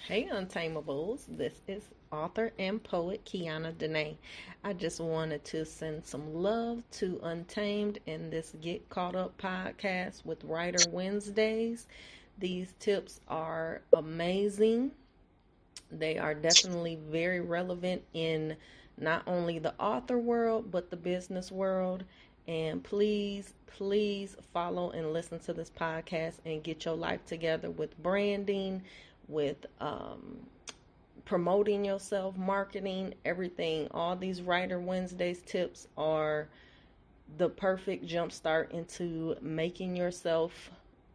Hey, Untamables. This is author and poet Kiana Dene. I just wanted to send some love to Untamed in this Get Caught Up podcast with Writer Wednesdays. These tips are amazing. They are definitely very relevant in not only the author world, but the business world. And please, please follow and listen to this podcast and get your life together with branding, with promoting yourself, marketing, everything. All these Writer Wednesdays tips are the perfect jumpstart into making yourself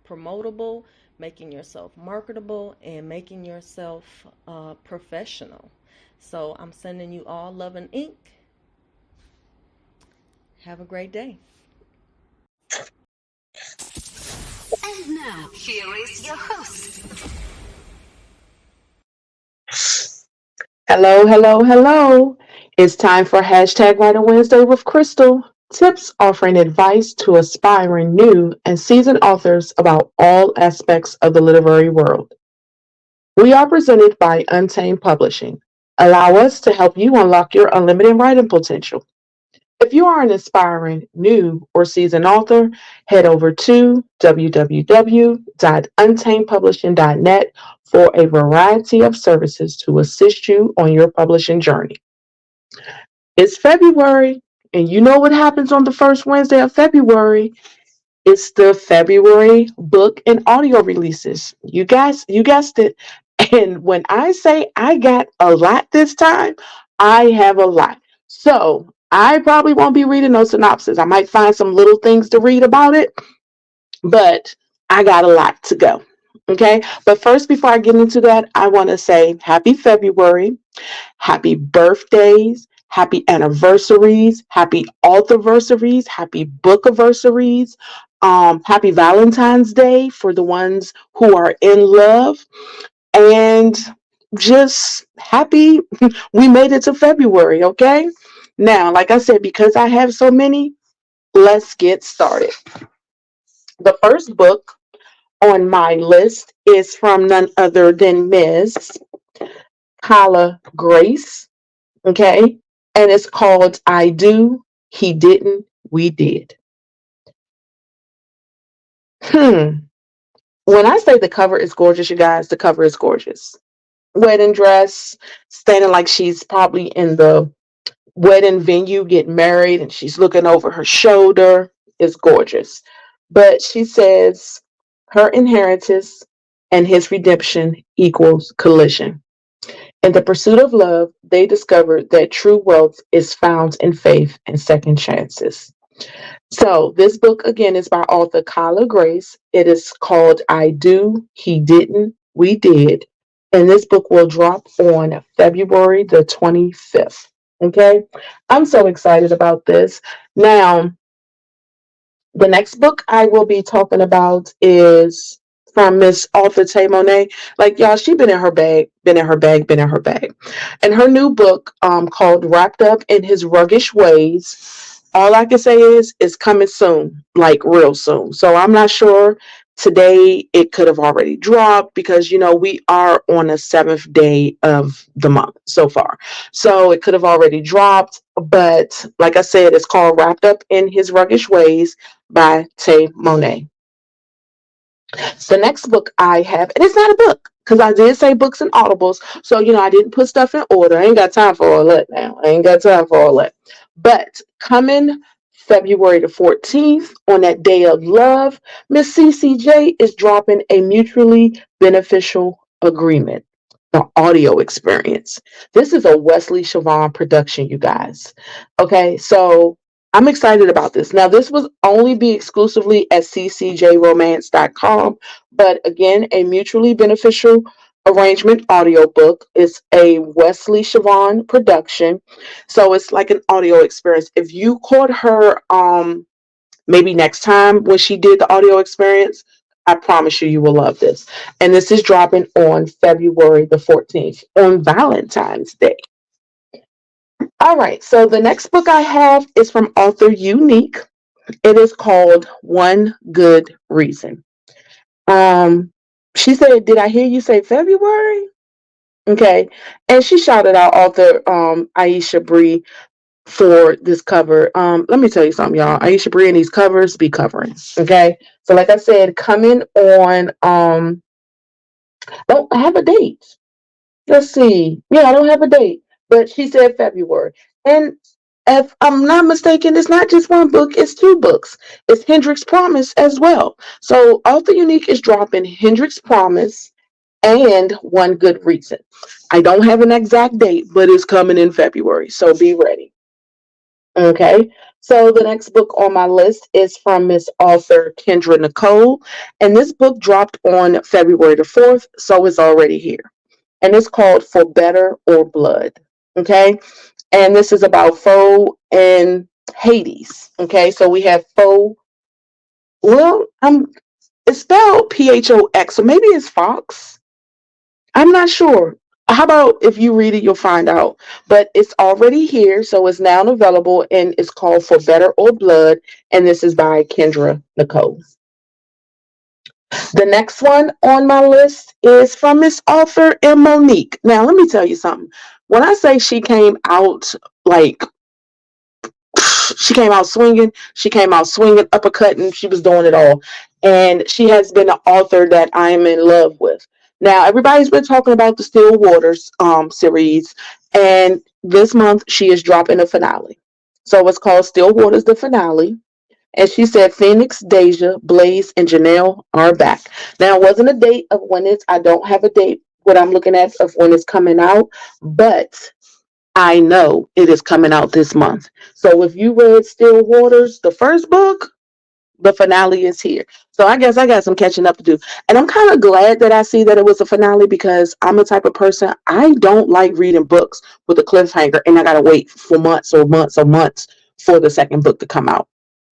promotable, making yourself marketable, and making yourself professional. So I'm sending you all love and ink. Have a great day. And now, here is your host. Hello, hello, hello. It's time for hashtag Writer Wednesday with Crystal. Tips offering advice to aspiring new and seasoned authors about all aspects of the literary world. We are presented by Untamed Publishing. Allow us to help you unlock your unlimited writing potential. If you are an aspiring new or seasoned author, head over to www.untamedpublishing.net for a variety of services to assist you on your publishing journey. It's February, and you know what happens on the first Wednesday of February? It's the February book and audio releases. You guessed it. And when I say I got a lot this time, I have a lot. So I probably won't be reading no synopsis. I might find some little things to read about it, but I got a lot to go. Okay. But first, before I get into that, I want to say happy February, happy birthdays, happy anniversaries, happy authorversaries, happy bookiversaries, happy Valentine's Day for the ones who are in love, and just happy we made it to February, okay? Now, like I said, because I have so many, let's get started. The first book on my list is from none other than Ms. Kala Grace, okay? And it's called I Do, He Didn't, We Did. Hmm. When I say the cover is gorgeous, you guys, the cover is gorgeous. Wedding dress, standing like she's probably in the wedding venue getting married and she's looking over her shoulder. Is gorgeous. But she says her inheritance and his redemption equals collision. In the pursuit of love, they discovered that true wealth is found in faith and second chances. So, this book again is by author Kyla Grace. It is called I Do, He Didn't, We Did. And this book will drop on February the 25th. Okay, I'm so excited about this. Now, the next book I will be talking about is from Miss Arthur Tay Monet. Like y'all, she been in her bag, been in her bag, been in her bag. And her new book, called Wrapped Up in His Ruggish Ways. All I can say is it's coming soon, like real soon. So I'm not sure. Today it could have already dropped because we are on the seventh day of the month so far. So it could have already dropped. But like I said, it's called Wrapped Up in His Ruggish Ways by Tay Monet. The next book I have, and it's not a book because I did say books and audibles. So, I didn't put stuff in order. I ain't got time for all that now. I ain't got time for all that. But coming February the 14th, on that day of love, Miss CCJ is dropping a mutually beneficial agreement. The audio experience. This is a Wesley Siobhan production, you guys. Okay, so I'm excited about this. Now, this will only be exclusively at ccjromance.com, but again, a mutually beneficial arrangement audiobook. It's a Wesley Siobhan production. So it's like an audio experience. If you caught her maybe next time when she did the audio experience, I promise you, you will love this. And this is dropping on February the 14th on Valentine's Day. All right, so the next book I have is from author Unique. It is called One Good Reason. Um, she said, "Did I hear you say February?" Okay, and she shouted out author Aisha Bree for this cover. Let me tell you something, y'all. Aisha Bree and these covers be covering. Okay, so like I said, coming on. Don't have a date. Let's see. Yeah, I don't have a date, but she said February. And if I'm not mistaken, it's not just one book, it's two books. It's Hendrix Promise as well. So Author Unique is dropping Hendrix Promise and One Good Reason. I don't have an exact date, but it's coming in February. So be ready. Okay. So the next book on my list is from Miss Author Kendra Nicole. And this book dropped on February the 4th, so it's already here, and it's called For Better or Blood. Okay, and this is about Foe and Hades. Okay, so we have Foe. Well, it's spelled Phox, so maybe it's Fox. I'm not sure. How about if you read it, you'll find out. But it's already here, so it's now available, and it's called For Better or Blood, and this is by Kendra Nicole. The next one on my list is from Miss Author and Monique. Now, let me tell you something. When I say she came out like she came out swinging, uppercutting, she was doing it all. And she has been an author that I am in love with. Now, everybody's been talking about the Still Waters series, and this month she is dropping a finale. So it's called Still Waters the Finale. And she said Phoenix, Deja, Blaze, and Janelle are back. Now, it wasn't a date of when it's, I don't have a date, what I'm looking at of when it's coming out, but I know it is coming out this month. So if you read Still Waters, the first book, the finale is here. So I guess I got some catching up to do. And I'm kind of glad that I see that it was a finale because I'm the type of person, I don't like reading books with a cliffhanger and I got to wait for months or months or months for the second book to come out.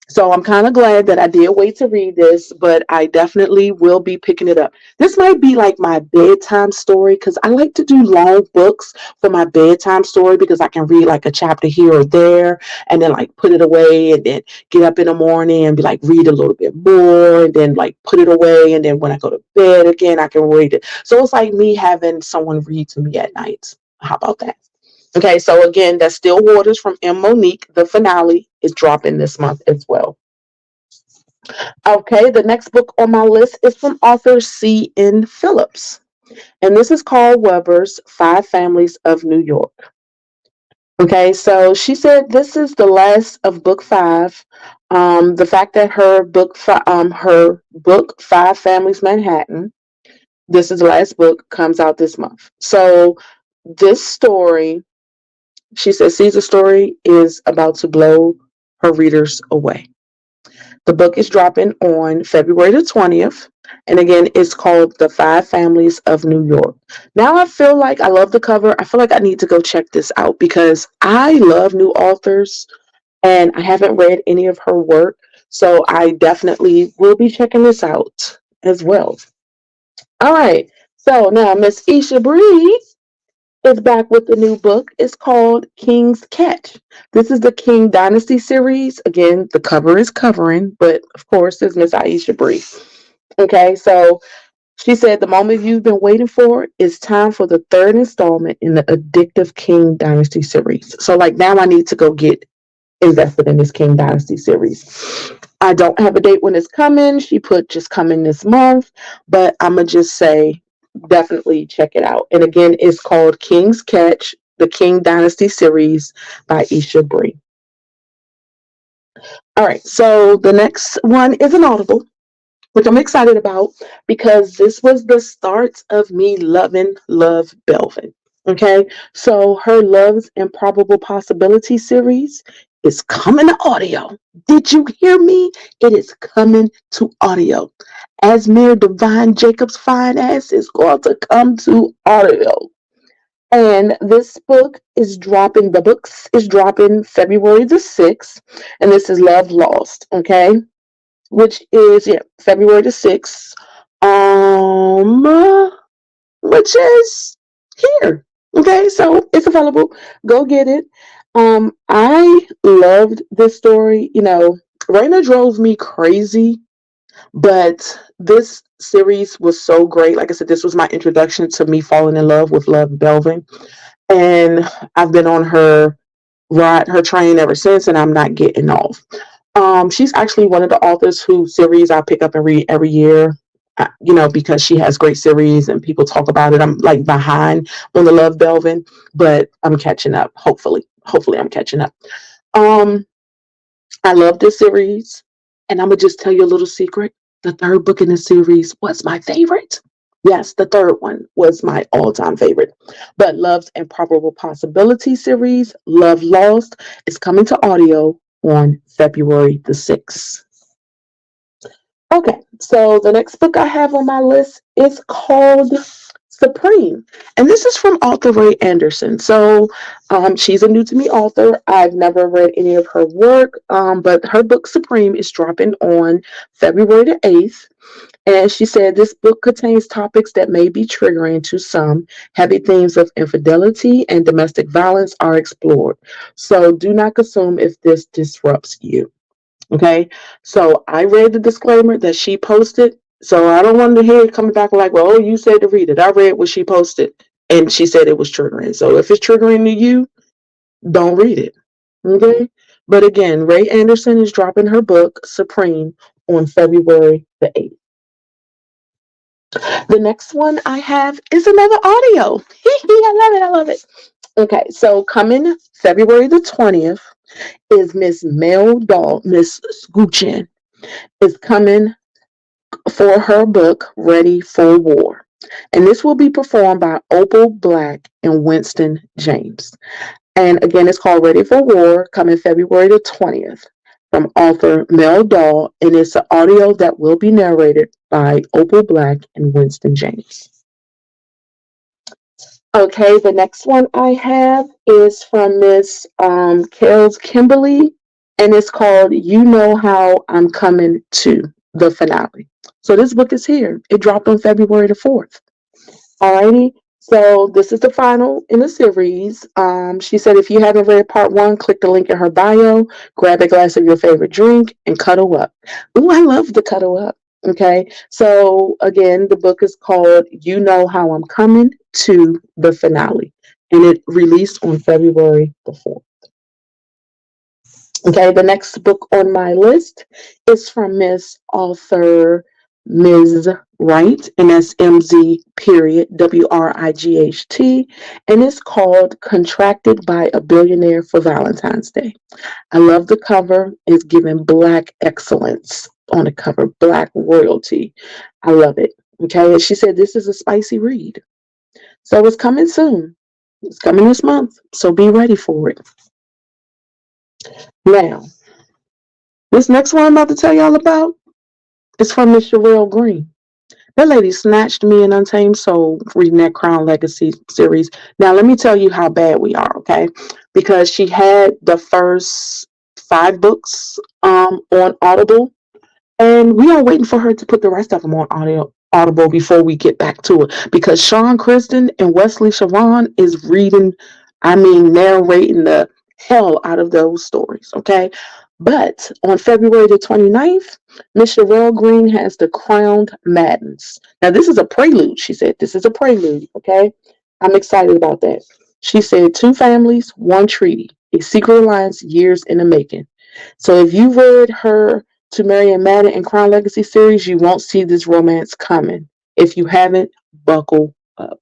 So I'm kind of glad that I did wait to read this, but I definitely will be picking it up. This might be like my bedtime story because I like to do long books for my bedtime story because I can read like a chapter here or there and then like put it away and then get up in the morning and be like read a little bit more and then like put it away and then when I go to bed again I can read it. So it's like me having someone read to me at night. How about that? Okay, so again, that's Still Waters from M. Monique. The finale is dropping this month as well. Okay, the next book on my list is from author C. N. Phillips, and this is called Weber's Five Families of New York. Okay, so she said this is the last of book five. The fact that her book Five Families Manhattan, this is the last book, comes out this month. So this story, she says Caesar's story is about to blow her readers away. The book is dropping on February the 20th. And again, it's called The Five Families of New York. Now I feel like I love the cover. I feel like I need to go check this out because I love new authors and I haven't read any of her work. So I definitely will be checking this out as well. All right. So now Miss Isha Bree is back with the new book. It's called King's Catch. This is the King Dynasty series. Again, the cover is covering, but of course, there's Miss Aisha Bree. Okay, so she said the moment you've been waiting for is time for the third installment in the addictive King Dynasty series. So, like, now I need to go get invested in this King Dynasty series. I don't have a date when it's coming. She put just coming this month, but I'm gonna just say definitely check it out. And again, it's called King's Catch, the King Dynasty series by Isha Bree. All right, so the next one is an Audible, which I'm excited about because this was the start of me loving Love Belvin. Okay, so her Love's Improbable Possibility series is coming to audio. Did you hear me? It is coming to audio. Asmere Divine Jacobs Fine Ass is going to come to audio. And this book is dropping, the books is dropping February the 6th. And this is Love Lost, okay? Which is, yeah, February the 6th. Which is here. Okay, so it's available. Go get it. I loved this story. Raina drove me crazy, but this series was so great. Like I said, this was my introduction to me falling in love with Love Belvin. And I've been on her ride, her train ever since, and I'm not getting off. She's actually one of the authors whose series I pick up and read every year. Because she has great series and people talk about it. I'm like behind on the Love Belvin, but I'm catching up. Hopefully, I'm catching up. Um, I love this series, and I'm gonna just tell you a little secret. The third book in the series was my favorite. Yes, the third one was my all-time favorite. But Love's Improbable Possibility series, Love Lost, is coming to audio on February the 6th. Okay, so the next book I have on my list is called Supreme. And this is from author Ray Anderson. So she's a new to me author. I've never read any of her work, but her book Supreme is dropping on February the 8th. And she said this book contains topics that may be triggering to some. Heavy themes of infidelity and domestic violence are explored. So do not consume if this disrupts you. Okay, so I read the disclaimer that she posted. So I don't want to hear it coming back like, well, oh, you said to read it. I read what she posted and she said it was triggering. So if it's triggering to you, don't read it. Okay, but again, Ray Anderson is dropping her book Supreme on February the 8th. The next one I have is another audio. I love it. I love it. Okay, so coming February the 20th is Miss Mel Dahl, Miss Scoochen, is coming for her book Ready for War. And this will be performed by Opal Black and Winston James. And again, it's called Ready for War, coming February the 20th from author Mel Dahl. And it's an audio that will be narrated by Opal Black and Winston James. Okay, the next one I have is from Miss Kels Kimberly, and it's called You Know How I'm Coming to the Finale. So this book is here. It dropped on February the 4th. Alrighty. So this is the final in the series. She said if you haven't read part one, click the link in her bio, grab a glass of your favorite drink, and cuddle up. Ooh, I love to cuddle up. Okay. So again, the book is called You Know How I'm Coming to the Finale. And it released on February the 4th. Okay, the next book on my list is from Miss Author Ms. Wright, and that's MZ period WRIGHT, and it's called Contracted by a Billionaire for Valentine's Day. I love the cover. It's giving Black excellence on the cover, Black royalty. I love it. Okay, and she said this is a spicy read. So it's coming soon. It's coming this month. So be ready for it. Now, this next one I'm about to tell y'all about is from Miss Sherelle Green. That lady snatched me an Untamed Soul reading that Crown Legacy series. Now, let me tell you how bad we are, okay? Because she had the first 5 books on Audible, and we are waiting for her to put the rest of them on Audible before we get back to it. Because Sean Kristen and Wesley Sharon is narrating the hell out of those stories, okay? But on February the 29th, Miss Sherelle Green has the Crowned Maddens. Now, this is a prelude, she said. This is a prelude, okay? I'm excited about that. She said, 2 families, 1 treaty, a secret alliance years in the making. So if you read her To Marry a Madden and Crown Legacy series, you won't see this romance coming. If you haven't, buckle up.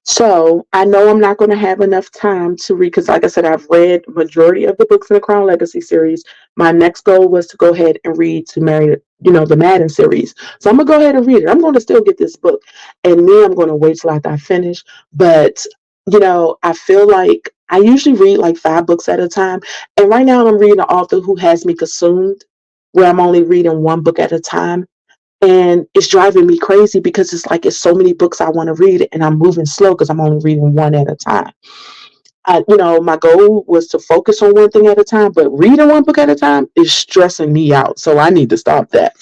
So I know I'm not going to have enough time to read because, like I said, I've read majority of the books in the Crown Legacy series. My next goal was to go ahead and read To Marry, the Madden series. So I'm gonna go ahead and read it. I'm going to still get this book, and then I'm going to wait till after I finish. But I feel like I usually read like 5 books at a time. And right now I'm reading an author who has me consumed, where I'm only reading one book at a time. And it's driving me crazy because it's like it's so many books I want to read and I'm moving slow because I'm only reading one at a time. My goal was to focus on one thing at a time, but reading one book at a time is stressing me out. So I need to stop that.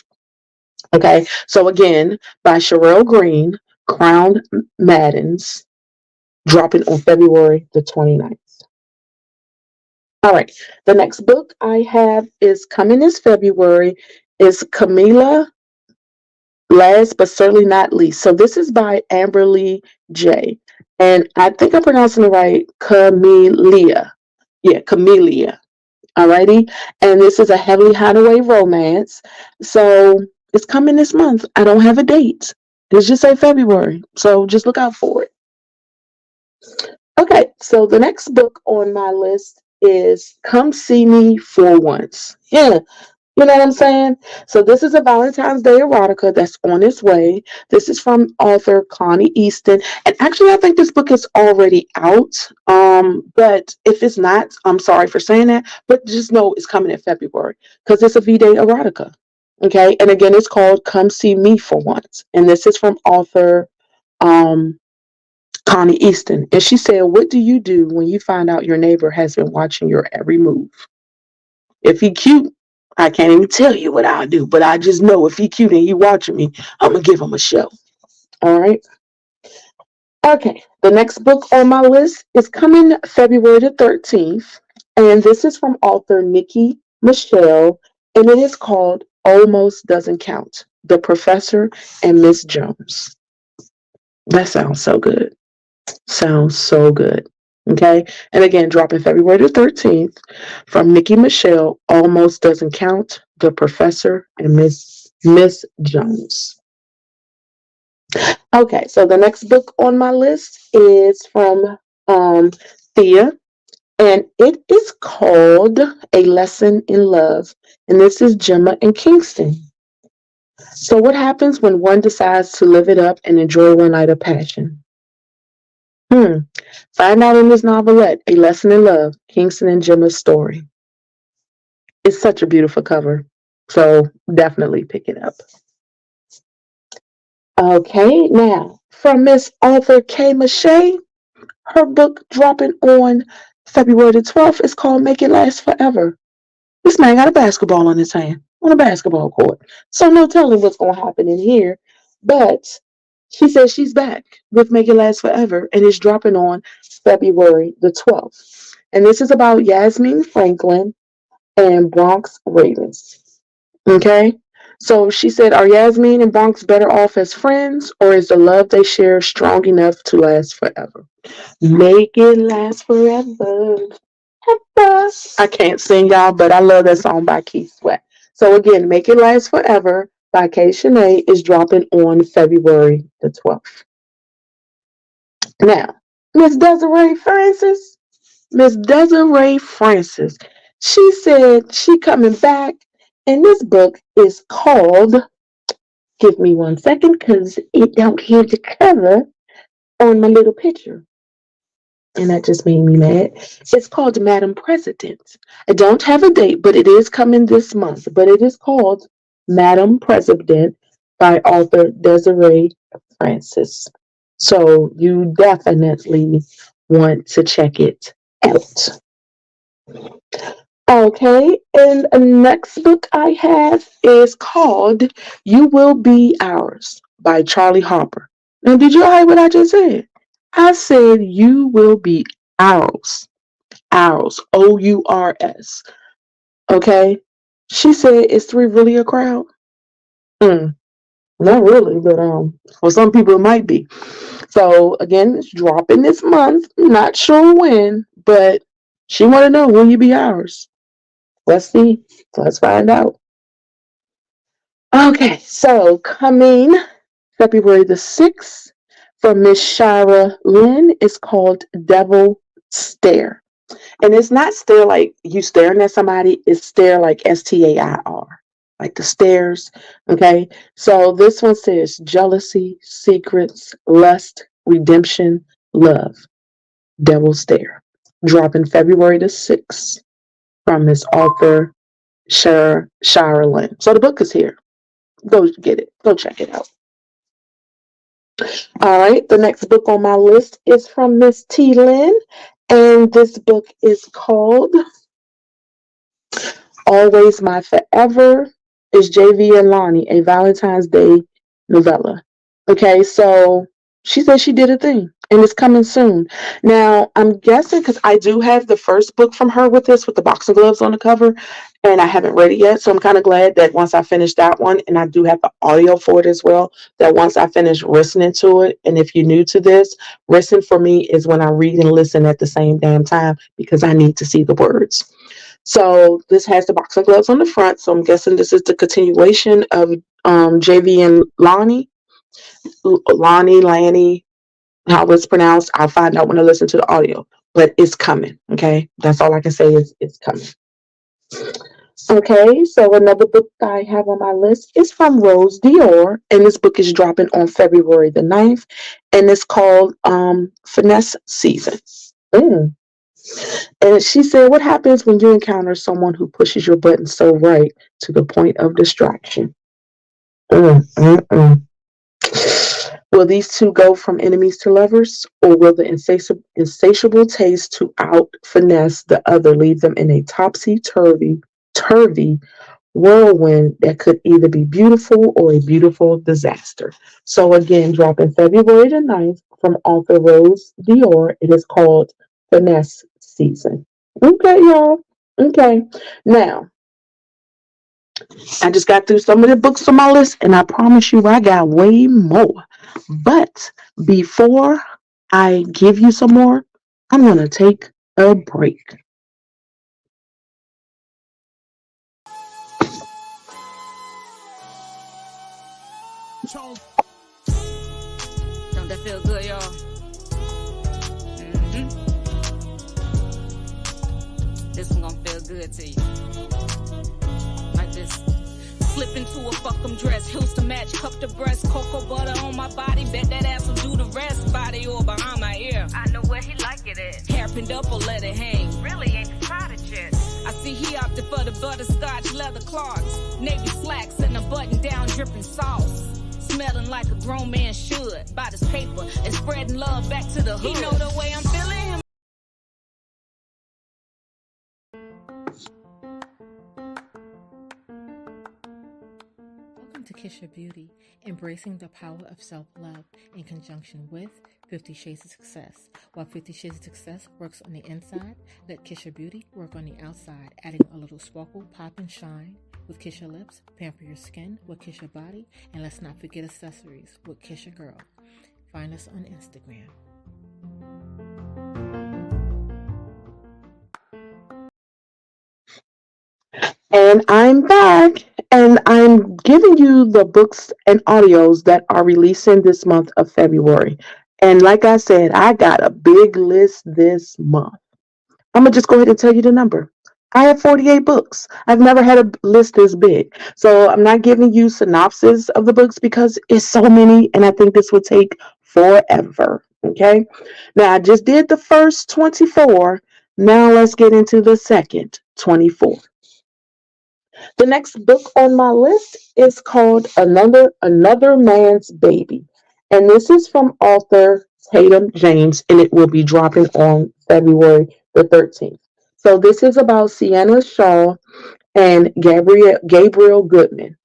Okay. So again, by Sherelle Green, Crown Maddens, dropping on February the 29th. All right. The next book I have is coming this February is Camila, last but certainly not least. So this is by Amberly J. And I think I'm pronouncing it right. Camellia. Yeah, Camellia. Alrighty. And this is a heavily hideaway romance. So it's coming this month. I don't have a date. It's just say February. So just look out for it. Okay, so the next book on my list is Come See Me for Once. Yeah, you know what I'm saying? So this is a Valentine's Day erotica that's on its way. This is from author Connie Easton. And actually I think this book is already out. But if it's not, I'm sorry for saying that, but just know it's coming in February because it's a V-Day erotica. Okay, and again it's called Come See Me for Once. And this is from author um Connie Easton. And she said, "What do you do when you find out your neighbor has been watching your every move? If he cute, I can't even tell you what I'll do, but I just know if he cute and he watching me, I'm gonna give him a show." All right. Okay. The next book on my list is coming February the 13th, and this is from author Nikki Michelle, and it is called Almost Doesn't Count: The Professor and Miss Jones. That sounds so good. Sounds so good. Okay. And again, dropping February the 13th from Nikki Michelle, Almost Doesn't Count, The Professor and Miss Jones. Okay, so the next book on my list is from Thea, and it is called A Lesson in Love. And this is Gemma and Kingston. So what happens when one decides to live it up and enjoy one night of passion? Hmm. Find out in this novelette, A Lesson in Love, Kingston and Gemma's story. It's such a beautiful cover. So definitely pick it up. Okay, now from Miss Arthur K. Mache, her book dropping on February the 12th is called Make It Last Forever. This man got a basketball in his hand on a basketball court. So no telling what's going to happen in here. But she says she's back with Make It Last Forever and it's dropping on February the 12th. And this is about Yasmin Franklin and Bronx Ravens. Okay? So she said, are Yasmin and Bronx better off as friends, or is the love they share strong enough to last forever? Make it last forever. I can't sing, y'all, but I love that song by Keith Sweat. So again, Make It Last Forever by Kay Shanae is dropping on February the 12th. Now, Miss Desiree Francis, she said she coming back, and this book is called, give me 1 second, because it don't have the cover on my little picture. And that just made me mad. It's called Madam President. I don't have a date, but it is coming this month. But it is called Madam President by author Desiree Francis. So you definitely want to check it out. Okay, and the next book I have is called You Will Be Ours by Charlie Harper. Now, did you hear what I just said? I said you will be ours. Ours. Ours. Okay? She said, is three really a crowd? Not really, but for some people it might be. So again, it's dropping this month. Not sure when, but she want to know, will you be ours? Let's see. Let's find out. Okay, so coming February the 6th from Miss Shira Lynn is called Devil Stare. And it's not stare like you staring at somebody, it's stare like STAIR, like the stairs. Okay, so this one says jealousy, secrets, lust, redemption, love. Devil Stare. dropping February the 6th from Miss author Shara Lynn. So the book is here. Go get it. Go check it out. All right. The next book on my list is from Miss T. Lynn, and this book is called Always My Forever. Is JV and Lonnie, a Valentine's Day novella. Okay, so she said she did a thing and it's coming soon. Now, I'm guessing because I do have the first book from her with this, with the boxing gloves on the cover, and I haven't read it yet. So I'm kind of glad that once I finish that one, and I do have the audio for it as well, that once I finish listening to it, and if you're new to this, listen for me is when I read and listen at the same damn time because I need to see the words. So this has the boxing gloves on the front. So I'm guessing this is the continuation of JV and Lonnie. Lonnie, Lanny, how it's pronounced. I'll find out when I listen to the audio. But it's coming. Okay. That's all I can say is it's coming. Okay, so another book I have on my list is from Rose Dior, and this book is dropping on February the 9th, and it's called Finesse Season. Mm. And she said, what happens when you encounter someone who pushes your buttons so right to the point of distraction? Mm, mm, mm. Will these two go from enemies to lovers, or will the insatiable taste to out finesse the other leave them in a turvy whirlwind that could either be beautiful or a beautiful disaster? So again, dropping February the 9th from author Rose Dior. It is called Finesse Season. Okay, y'all. Okay. Now, I just got through some of the books on my list, and I promise you I got way more. But before I give you some more, I'm going to take a break. Don't that feel good, y'all? Mm-hmm. This one gonna feel good to you. Like this. Slip into a fuck 'em dress, heels to match, cup to breast, cocoa butter on my body, bet that ass will do the rest, body or behind my ear. I know where he like it at. Hair pinned up or let it hang. Really ain't decided yet. I see he opted for the butterscotch leather clogs, navy slacks and a button down dripping sauce. Smelling like a grown man should. Bought his paper and spreading love back to the hood. He know the way I'm feeling him. Welcome to Kiss Your Beauty, embracing the power of self-love in conjunction with 50 Shades of Success. While 50 Shades of Success works on the inside, let Kiss Your Beauty work on the outside, adding a little sparkle, pop, and shine with Kiss Your Lips, pamper your skin with Kiss Your Body, and let's not forget accessories with Kiss Your Girl. Find us on Instagram. And I'm back, and I'm giving you the books and audios that are releasing this month of February. And like I said, I got a big list this month. I'm going to just go ahead and tell you the number. I have 48 books. I've never had a list this big. So I'm not giving you synopsis of the books because it's so many, and I think this will take forever. Okay? Now, I just did the first 24. Now let's get into the second 24. The next book on my list is called Another Man's Baby. And this is from author Tatum James, and it will be dropping on February the 13th. So this is about Sienna Shaw and Gabriel Goodman.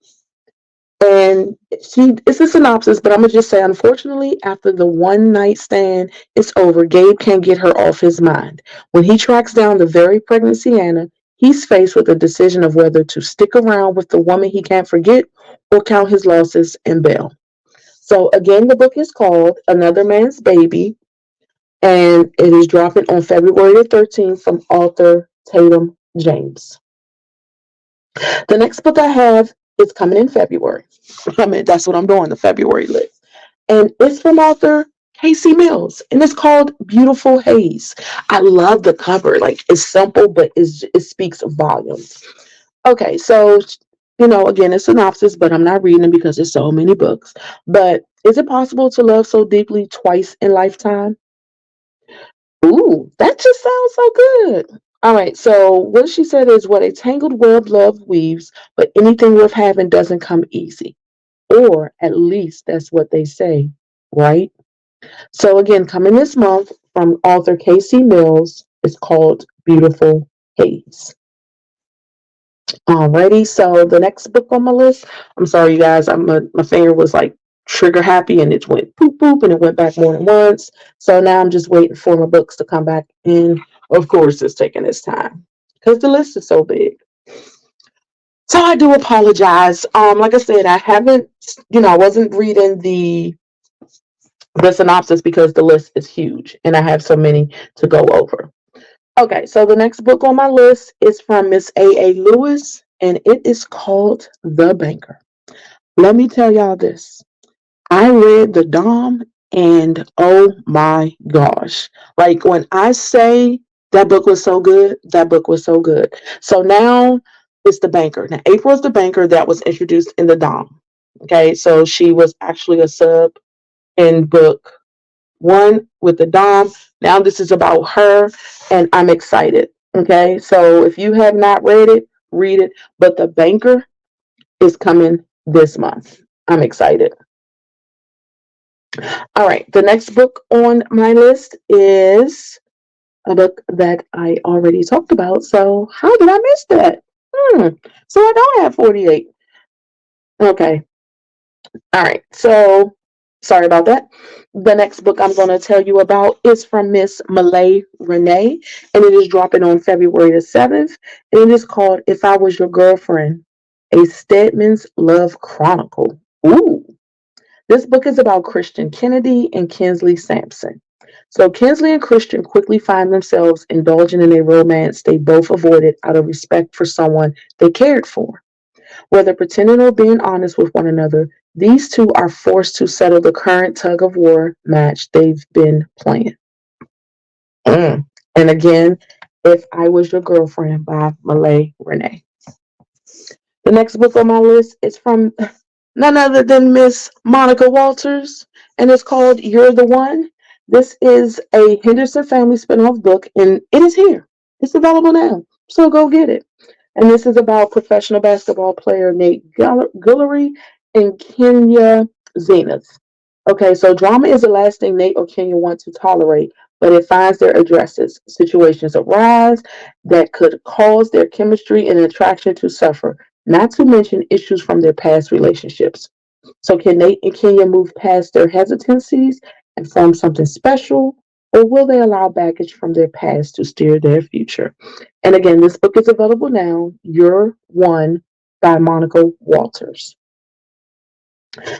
And it's a synopsis, but I'm gonna just say, unfortunately, after the one night stand is over, Gabe can't get her off his mind. When he tracks down the very pregnant Sienna, he's faced with a decision of whether to stick around with the woman he can't forget or count his losses and bail. So again, the book is called Another Man's Baby, and it is dropping on February the 13th from author Tatum James. The next book I have is coming in February. I mean, that's what I'm doing, the February list. And it's from author Casey Mills, and it's called Beautiful Haze. I love the cover. Like, it's simple, but it speaks volumes. Okay, so, again, it's synopsis, but I'm not reading it because there's so many books. But is it possible to love so deeply twice in lifetime? Ooh, that just sounds so good. All right, so what she said is what a tangled web love weaves, but anything worth having doesn't come easy. Or at least that's what they say, right? So again, coming this month from author Casey Mills, it's called Beautiful Haze. Alrighty, so the next book on my list, I'm sorry, you guys, my finger was like trigger happy and it went poop poop and it went back more than once. So now I'm just waiting for my books to come back in. Of course, it's taking its time because the list is so big. So I do apologize. Like I said, I haven't, I wasn't reading the synopsis because the list is huge and I have so many to go over. Okay, so the next book on my list is from Miss A. Lewis, and it is called The Banker. Let me tell y'all this. I read The Dom, and oh my gosh. Like, when I say that book was so good, that book was so good. So now it's The Banker. Now, April is the banker that was introduced in The Dom. Okay, so she was actually a sub in book one with the Dom. Now this is about her, and I'm excited. Okay, so if you have not read it, read it. But The Banker is coming this month. I'm excited. All right, the next book on my list is a book that I already talked about. So how did I miss that? So I don't have 48. Okay. All right. So sorry about that. The next book I'm going to tell you about is from Miss Malay Renee, and it is dropping on February the 7th. And it is called If I Was Your Girlfriend, a Stedman's Love Chronicle. Ooh. This book is about Christian Kennedy and Kinsley Sampson. So Kinsley and Christian quickly find themselves indulging in a romance they both avoided out of respect for someone they cared for. Whether pretending or being honest with one another, these two are forced to settle the current tug of war match they've been playing. And again, If I Was Your Girlfriend by Malay Renee. The next book on my list is from none other than Miss Monica Walters, and it's called You're the One. This is a Henderson family spinoff book, and it is here. It's available now, so go get it. And this is about professional basketball player Nate Guillory and Kenya Zenith. Okay, so drama is the last thing Nate or Kenya want to tolerate, but it finds their addresses. Situations arise that could cause their chemistry and attraction to suffer, not to mention issues from their past relationships. So, can Nate and Kenya move past their hesitancies and form something special, or will they allow baggage from their past to steer their future? And again, this book is available now. You're One by Monica Walters.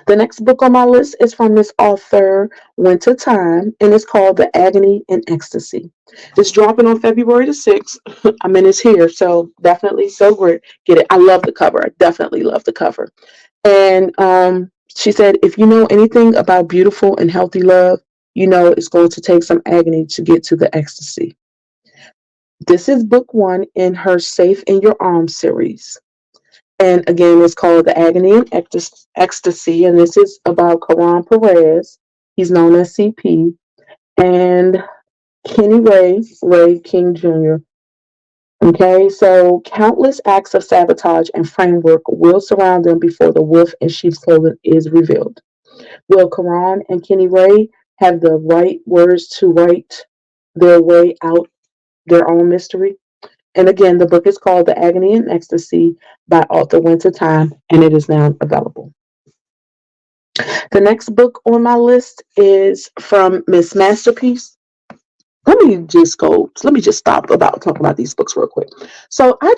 The next book on my list is from this author, Winter Time, and it's called The Agony and Ecstasy. It's dropping on February the 6th. I mean, it's here, so definitely so great. Get it. I love the cover. I definitely love the cover. And she said, if you know anything about beautiful and healthy love, you know it's going to take some agony to get to the ecstasy. This is book one in her Safe in Your Arms series. And again, it's called The Agony and Ecstasy. And this is about Karan Perez. He's known as CP. And Kenny Ray King Jr. Okay, so countless acts of sabotage and framework will surround them before the wolf in sheep's clothing is revealed. Will Karan and Kenny Ray have the right words to write their way out their own mystery? And again, the book is called The Agony and Ecstasy by author Winter Time, and it is now available. The next book on my list is from Miss Masterpiece. Let me just stop about talking about these books real quick. So I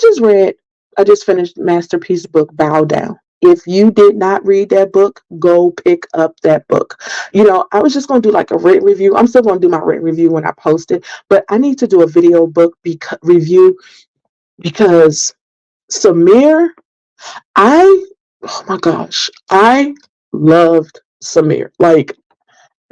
just finished Masterpiece book, Bow Down. If you did not read that book, go pick up that book. I was just going to do like a written review. I'm still going to do my written review when I post it, but I need to do a video book review because Samir, oh my gosh, I loved Samir. Like,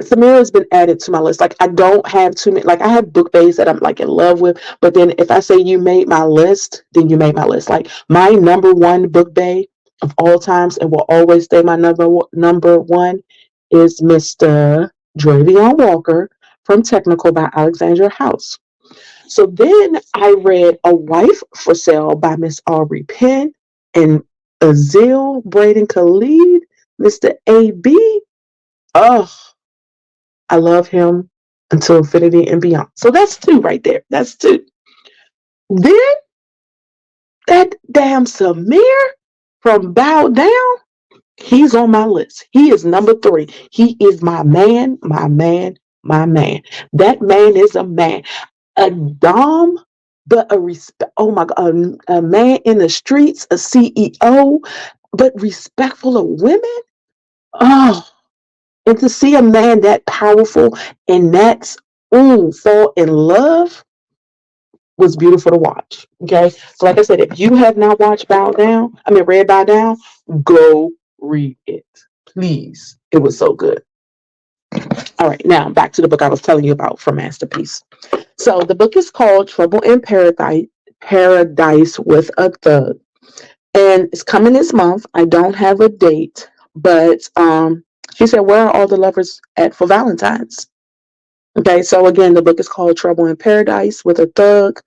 Samira has been added to my list. Like, I don't have too many. Like, I have book bays that I'm like in love with. But then if I say you made my list, then you made my list. Like, my number one book bay of all times and will always stay my number one is Mr. Dravion Walker from Technical by Alexandra House. So then I read A Wife for Sale by Miss Aubrey Penn and Azil Braden Khalid, Mr. A.B. Oh, I love him until infinity and beyond. So that's two right there. That's two. Then that damn Samir from Bow Down, he's on my list. He is number 3. He is my man, my man, my man. That man is a man. A dom, but a respect. Oh my God, a man in the streets, a CEO, but respectful of women. Oh, and to see a man that powerful and that's fall in love was beautiful to watch. Okay, so like I said, if you have not watched read Bow Down, go read it, please. It was so good. All right, now back to the book I was telling you about from Masterpiece. So the book is called Trouble in Paradise with a Thug, and it's coming this month. I don't have a date, but she said, "Where are all the lovers at for Valentine's?" Okay, so again, the book is called Trouble in Paradise with a Thug.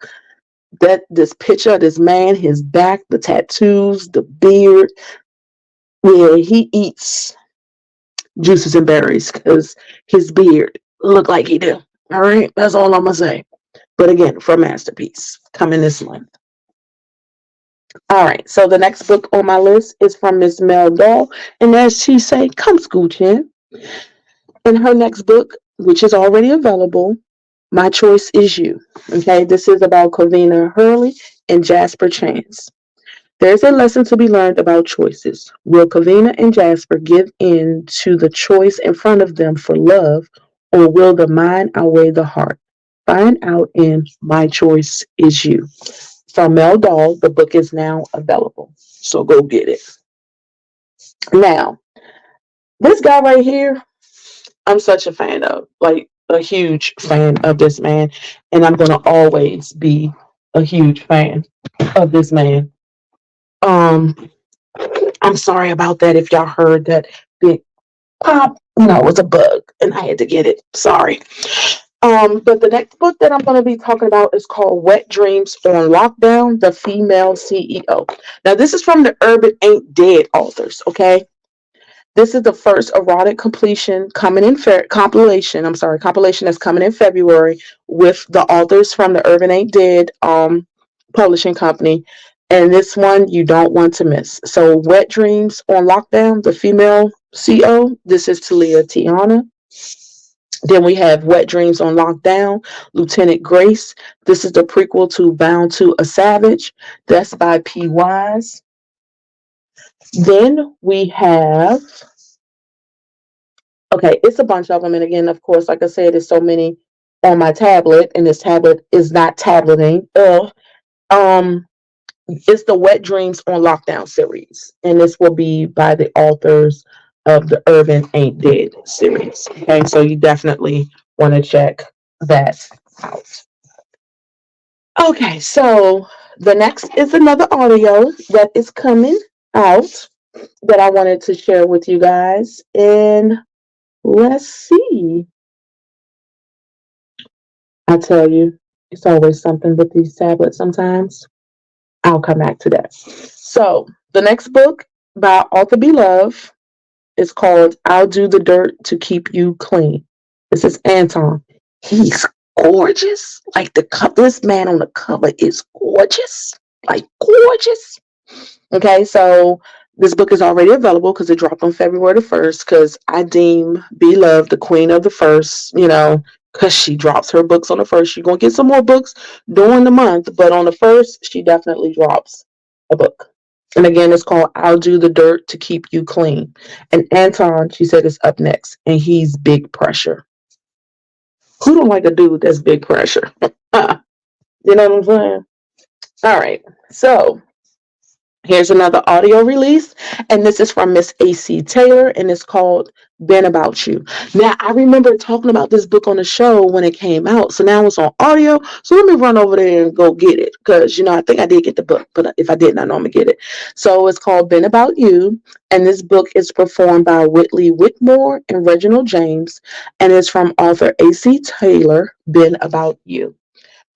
That this picture of this man, his back, the tattoos, the beard, where he eats juices and berries because his beard look like he do. All right, that's all I'm gonna say. But again, from Masterpiece, coming this month. All right, so the next book on my list is from Miss Mel Dahl, and as she say, come scooch in. In her next book, which is already available, My Choice Is You. Okay, this is about Kavina Hurley and Jasper Chance. There's a lesson to be learned about choices. Will Kavina and Jasper give in to the choice in front of them for love, or will the mind outweigh the heart? Find out in My Choice Is You. From Mel Dahl, the book is now available. So go get it. Now, this guy right here, I'm such a fan of, like a huge fan of this man. And I'm going to always be a huge fan of this man. I'm sorry about that if y'all heard that big pop. No, it was a bug and I had to get it. Sorry. But the next book that I'm going to be talking about is called Wet Dreams on Lockdown, The Female CEO. Now, this is from the Urban Ain't Dead authors, okay? This is the first erotic compilation that's coming in February with the authors from the Urban Ain't Dead publishing company. And this one you don't want to miss. So Wet Dreams on Lockdown, The Female CEO. This is Talia Tiana. Then we have Wet Dreams on Lockdown, Lieutenant Grace. This is the prequel to Bound to a Savage. That's by P. Wise. Then we have, okay, it's a bunch of them. And again, of course, like I said, there's so many on my tablet, and this tablet is not tableting. It's the Wet Dreams on Lockdown series. And this will be by the authors of the Urban Ain't Dead series. Okay, so you definitely want to check that out. Okay, so the next is another audio that is coming out that I wanted to share with you guys. And let's see. I tell you, it's always something with these tablets sometimes. I'll come back to that. So the next book by Author B. Love is called I'll Do the Dirt to Keep You Clean. This is Anton. He's gorgeous. Like this man on the cover is gorgeous. Like gorgeous. Okay, so this book is already available because it dropped on February the 1st, because I deem B. Love the queen of the first, because she drops her books on the 1st. She's going to get some more books during the month, but on the 1st, she definitely drops a book. And again, it's called I'll Do the Dirt to Keep You Clean. And Anton, she said, is up next, and he's big pressure. Who don't like a dude that's big pressure? You know what I'm saying? All right, so Here's another audio release, and this is from Miss AC Taylor, and it's called Been About You. Now, I remember talking about this book on the show when it came out, so now it's on audio. So let me run over there and go get it, because I think I did get the book, but if I didn't, I know I'm gonna get it. So it's called Been About You, and this book is performed by Whitley Whitmore and Reginald James, and it's from author AC Taylor. Been About You.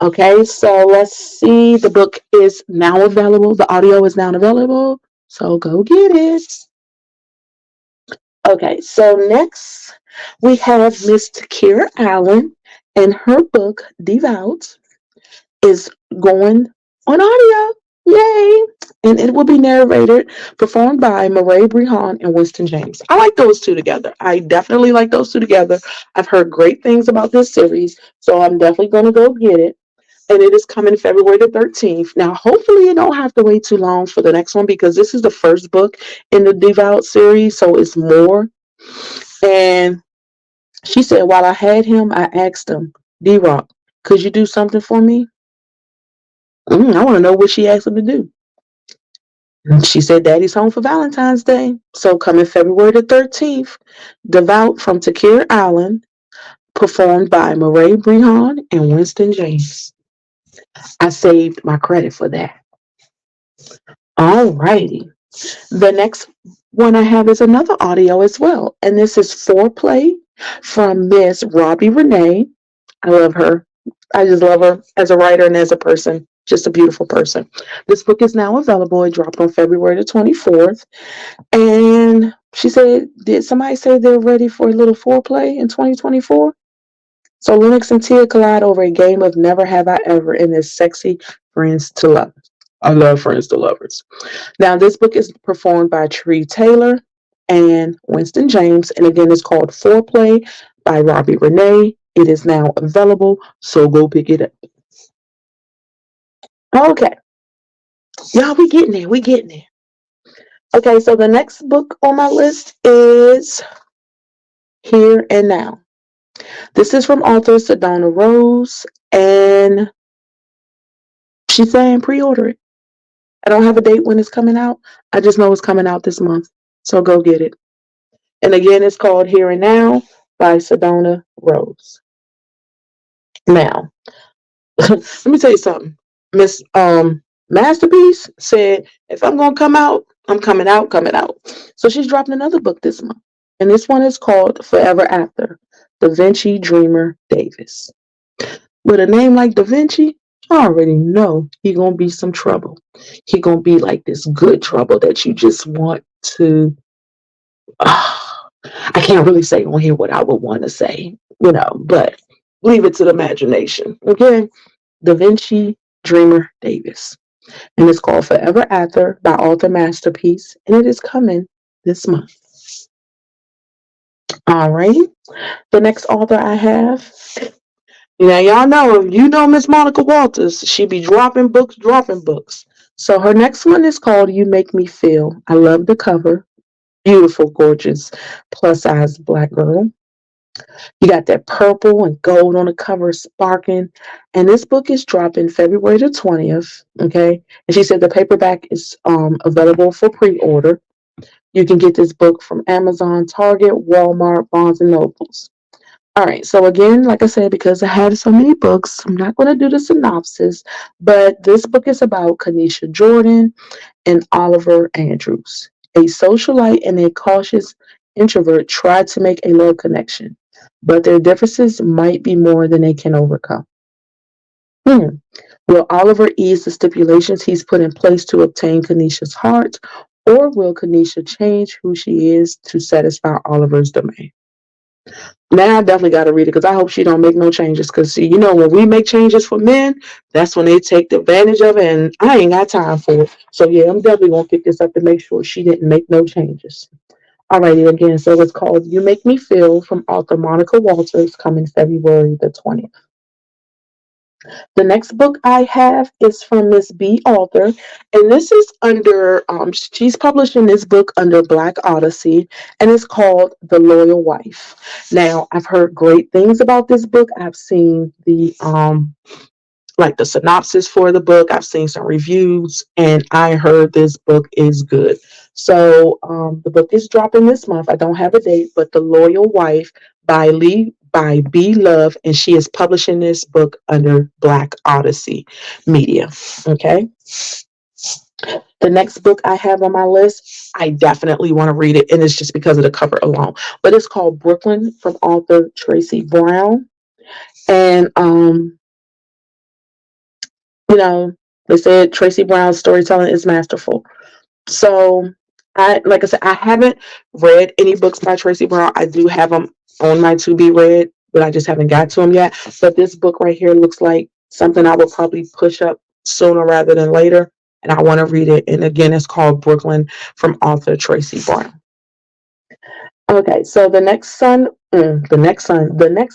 Okay, so let's see. The book is now available. The audio is now available. So go get it. Okay, so next we have Miss Takira Allen, and her book, Devout, is going on audio. Yay! And it will be narrated, performed by Murray Brehan and Winston James. I like those two together. I definitely like those two together. I've heard great things about this series, so I'm definitely going to go get it, and it is coming February the 13th. Now, hopefully, you don't have to wait too long for the next one, because this is the first book in the Devout series, so it's more. And she said, while I had him, I asked him, D-Rock, could you do something for me? I want to know what she asked him to do. And she said, Daddy's home for Valentine's Day. So coming February the 13th, Devout from Takira Allen, performed by Murray Brehan and Winston James. I saved my credit for that. All righty. The next one I have is another audio as well. And this is Foreplay from Miss Robbie Renee. I love her. I just love her as a writer and as a person. Just a beautiful person. This book is now available. It dropped on February the 24th. And she said, did somebody say they're ready for a little foreplay in 2024? So Lennox and Tia collide over a game of Never Have I Ever in this sexy Friends to Lovers. I love Friends to Lovers. Now, this book is performed by Tree Taylor and Winston James, and again, it's called Foreplay by Robbie Renee. It is now available, so go pick it up. Okay. Y'all, we getting there. We getting there. Okay, so the next book on my list is Here and Now. This is from author Sedona Rose, and she's saying pre-order it. I don't have a date when it's coming out. I just know it's coming out this month, so go get it. And again, it's called Here and Now by Sedona Rose. Now, let me tell you something. Miss Masterpiece said, if I'm gonna come out, I'm coming out, coming out. So she's dropping another book this month. And this one is called Forever After, Da Vinci Dreamer Davis. With a name like Da Vinci, I already know he gonna be some trouble. He gonna be like this good trouble that you just want to I can't really say on here what I would want to say, but leave it to the imagination. Okay? Da Vinci Dreamer Davis. And it's called Forever After by Author Masterpiece. And it is coming this month. All right. The next author I have. Now, y'all know, if you know Miss Monica Walters, she be dropping books. So her next one is called You Make Me Feel. I love the cover. Beautiful, gorgeous, plus-size black girl. You got that purple and gold on the cover, sparking. And this book is dropping February the 20th. Okay. And she said the paperback is available for pre-order. You can get this book from Amazon, Target, Walmart, Barnes and Nobles. All right. So again, like I said, because I have so many books, I'm not going to do the synopsis, but this book is about Kanisha Jordan and Oliver Andrews. A socialite and a cautious introvert try to make a love connection, but their differences might be more than they can overcome. Will Oliver ease the stipulations he's put in place to obtain Kanisha's heart, or will Kanisha change who she is to satisfy Oliver's demand? Now I definitely got to read it, because I hope she don't make no changes, because when we make changes for men, that's when they take advantage of it, and I ain't got time for it. So yeah, I'm definitely going to pick this up to make sure she didn't make no changes. Alrighty, again, so it's called You Make Me Feel from author Monica Walters, coming February the 20th. The next book I have is from Miss B. Author, and this is under, she's publishing this book under Black Odyssey, and it's called The Loyal Wife. Now, I've heard great things about this book. I've seen the like the synopsis for the book. I've seen some reviews, and I heard this book is good. So the book is dropping this month. I don't have a date, but The Loyal Wife by B Love, and she is publishing this book under Black Odyssey Media. Okay. The next book I have on my list, I definitely want to read it, and it's just because of the cover alone. But it's called Brooklyn from author Tracy Brown. And you know, they said Tracy Brown's storytelling is masterful. So like I said, I haven't read any books by Tracy Brown. I do have them on my to be read, but I just haven't got to them yet. But this book right here looks like something I would probably push up sooner rather than later. And I want to read it. And again, it's called Brooklyn from author Tracy Brown. Okay, so the next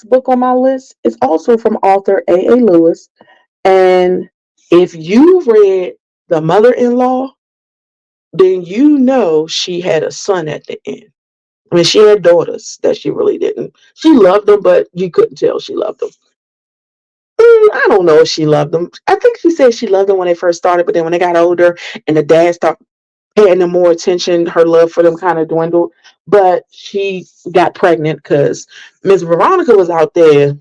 book on my list is also from author A. Lewis. And if you read The Mother-in-Law, then you know she had a son at the end. I mean, she had daughters that she really didn't. She loved them, but you couldn't tell she loved them. I don't know if she loved them. I think she said she loved them when they first started, but then when they got older and the dad started paying them more attention, her love for them kind of dwindled. But she got pregnant because Miss Veronica was out there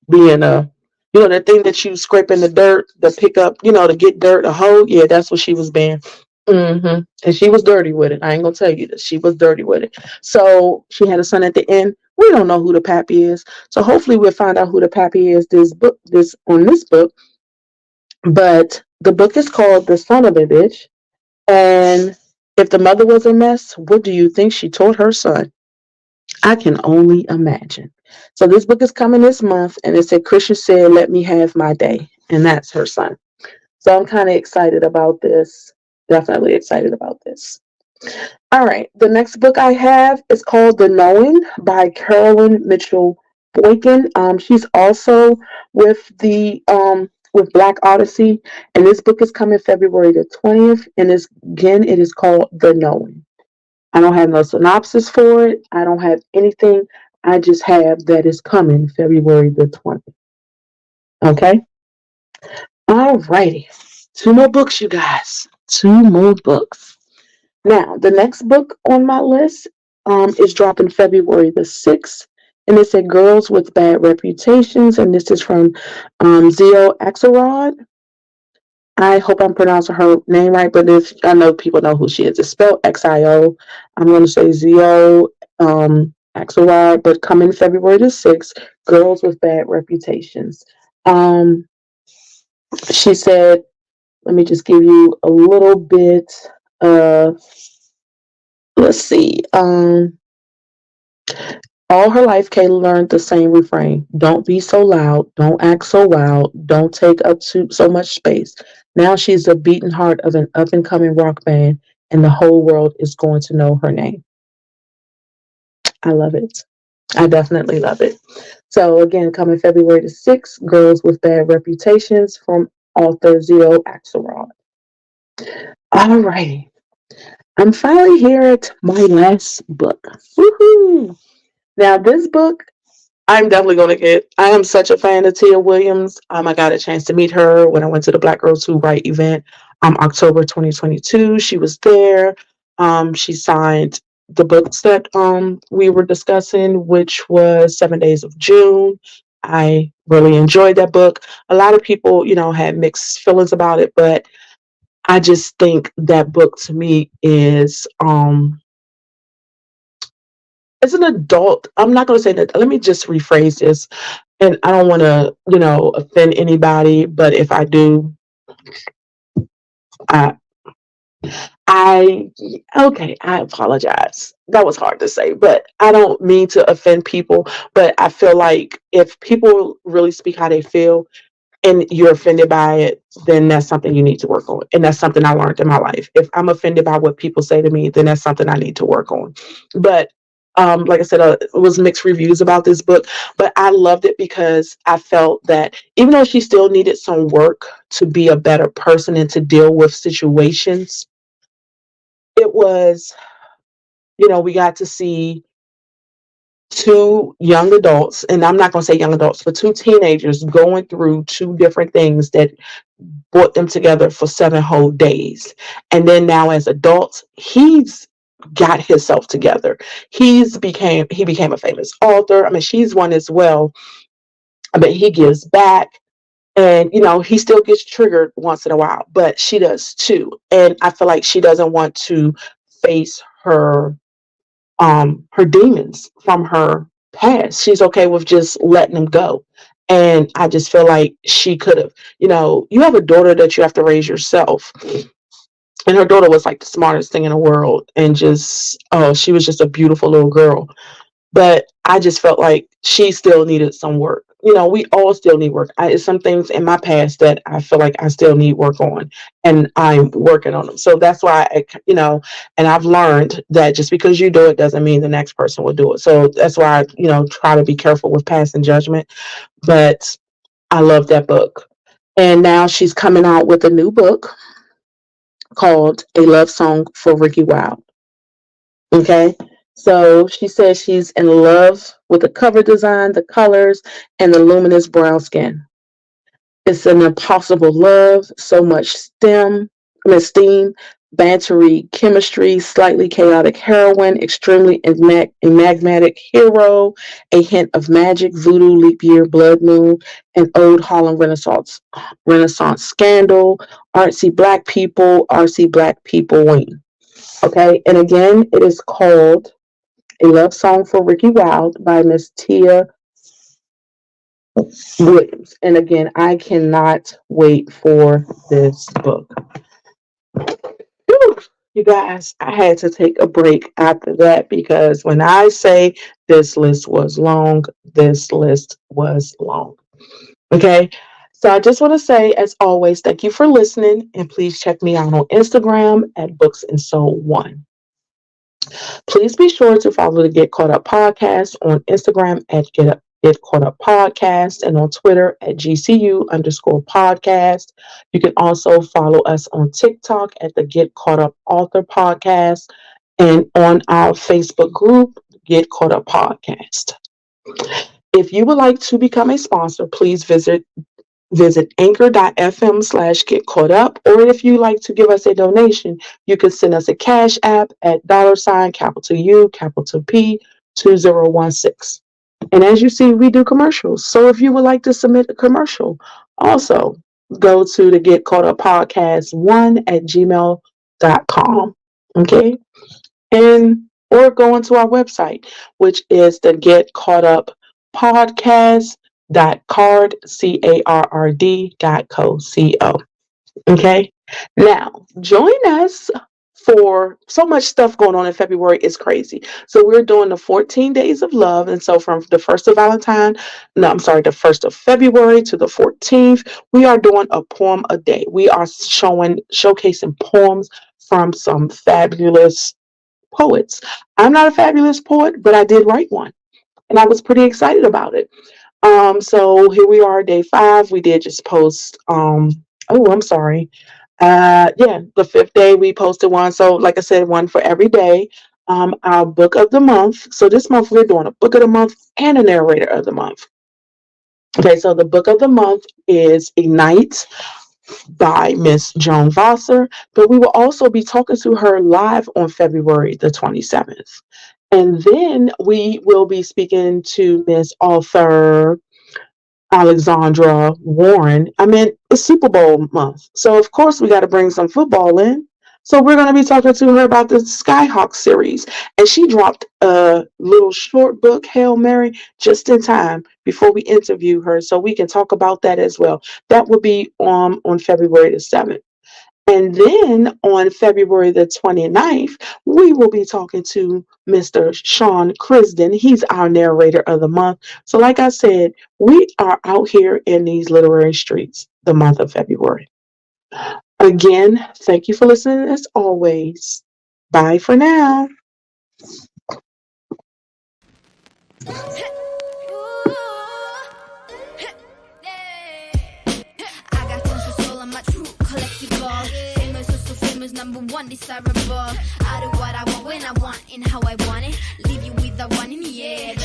being that thing that you scrape in the dirt, the pickup, to get dirt, a hoe. Yeah, that's what she was being. And she was dirty with it. I ain't gonna tell you that she was dirty with it. So she had a son at the end. We don't know who the pappy is. So hopefully we'll find out who the pappy is this book. But the book is called The Son of a Bitch. And if the mother was a mess, what do you think she taught her son? I can only imagine. So this book is coming this month, and it said, Christian said, let me have my day. And that's her son. So I'm kind of excited about this. Definitely excited about this. All right. The next book I have is called The Knowing by Carolyn Mitchell Boykin. She's also with with Black Odyssey, and this book is coming February the 20th. And it is called The Knowing. I don't have no synopsis for it. I don't have anything. I just have that it's coming February the 20th. Okay. All righty. 2 more books, you guys. 2 more books. Now, the next book on my list is dropping February the 6th. And it's a Girls with Bad Reputations. And this is from Zio Axelrod. I hope I'm pronouncing her name right, but if I know people know who she is, it's spelled Xio. I'm going to say Zio Axelrod, but coming February the 6th, Girls with Bad Reputations. She said, let me just give you a little bit of, let's see. All her life, Kayla learned the same refrain. Don't be so loud. Don't act so wild. Don't take up so much space. Now she's the beating heart of an up-and-coming rock band, and the whole world is going to know her name. I love it. I definitely love it. So again, coming February the 6th, Girls with Bad Reputations from author Zio Axelrod. All righty. I'm finally here at my last book. Woohoo! Now, this book, I'm definitely going to get. I am such a fan of Tia Williams. I got a chance to meet her when I went to the Black Girls Who Write event October 2022. She was there. She signed the books that we were discussing, which was 7 Days of June. I really enjoyed that book. A lot of people, had mixed feelings about it, but I just think that book to me is as an adult, I'm not going to say that. Let me just rephrase this. And I don't want to, offend anybody, but if I do, I apologize. That was hard to say, but I don't mean to offend people. But I feel like if people really speak how they feel, and you're offended by it, then that's something you need to work on. And that's something I learned in my life. If I'm offended by what people say to me, then that's something I need to work on. But like I said, it was mixed reviews about this book, but I loved it because I felt that even though she still needed some work to be a better person and to deal with situations, it was, we got to see two young adults, and I'm not going to say young adults, but two teenagers going through two different things that brought them together for 7 whole days. And then now as adults, he's got himself together. He became a famous author. I mean, she's one as well. I mean, he gives back. And, he still gets triggered once in a while, but she does too. And I feel like she doesn't want to face her demons from her past. She's okay with just letting them go. And I just feel like she could have, you have a daughter that you have to raise yourself. And her daughter was like the smartest thing in the world. And she was just a beautiful little girl. But I just felt like she still needed some work. We all still need work. It's some things in my past that I feel like I still need work on, and I'm working on them. So that's why and I've learned that just because you do it doesn't mean the next person will do it. So that's why I, try to be careful with passing judgment. But I love that book. And now she's coming out with a new book called A Love Song for Ricky Wilde. Okay. So she says she's in love with the cover design, the colors, and the luminous brown skin. It's an impossible love, so much steam, bantery chemistry, slightly chaotic heroine, extremely enigmatic hero, a hint of magic, voodoo, leap year, blood moon, an old Harlem Renaissance scandal, artsy black people wing. Okay, and again, it is called A Love Song for Ricky Wilde by Miss Tia Williams. And again, I cannot wait for this book. Whew, you guys, I had to take a break after that because when I say this list was long, this list was long. Okay. So I just want to say, as always, thank you for listening, and please check me out on Instagram at Books and Soul 1. Please be sure to follow the Get Caught Up Podcast on Instagram at Get Caught Up Podcast and on Twitter at GCU_podcast. You can also follow us on TikTok at the Get Caught Up Author Podcast and on our Facebook group, Get Caught Up Podcast. If you would like to become a sponsor, please visit anchor.fm/get caught up, or if you like to give us a donation, you can send us a cash app at $U, P 2016. And as you see, we do commercials. So if you would like to submit a commercial, also go to the Get Caught Up Podcast 1@gmail.com. Okay. Or go into our website, which is the Get Caught Up podcast.carrd.co. Okay. Now join us for so much stuff going on in February. It's crazy. So we're doing the 14 days of love. And so from the 1st of February to the 14th, we are doing a poem a day. We are showcasing poems from some fabulous poets. I'm not a fabulous poet, but I did write one. And I was pretty excited about it. So here we are, day 5. We did just post, the 5th day we posted one. So like I said, one for every day. Our book of the month. So this month we're doing a book of the month and a narrator of the month. Okay, so the book of the month is Ignite by Miss Joan Vosser, but we will also be talking to her live on February the 27th. And then we will be speaking to Miss Author Alexandra Warren. It's Super Bowl month. So, of course, we got to bring some football in. So we're going to be talking to her about the Skyhawk series. And she dropped a little short book, Hail Mary, just in time before we interview her. So we can talk about that as well. That will be on February the 7th. And then on February the 29th, we will be talking to Mr. Sean Crisden. He's our narrator of the month. So like I said, we are out here in these literary streets the month of February. Again, thank you for listening as always. Bye for now. #1 desirable. I do what I want when I want and how I want it. Leave you with the one in the air.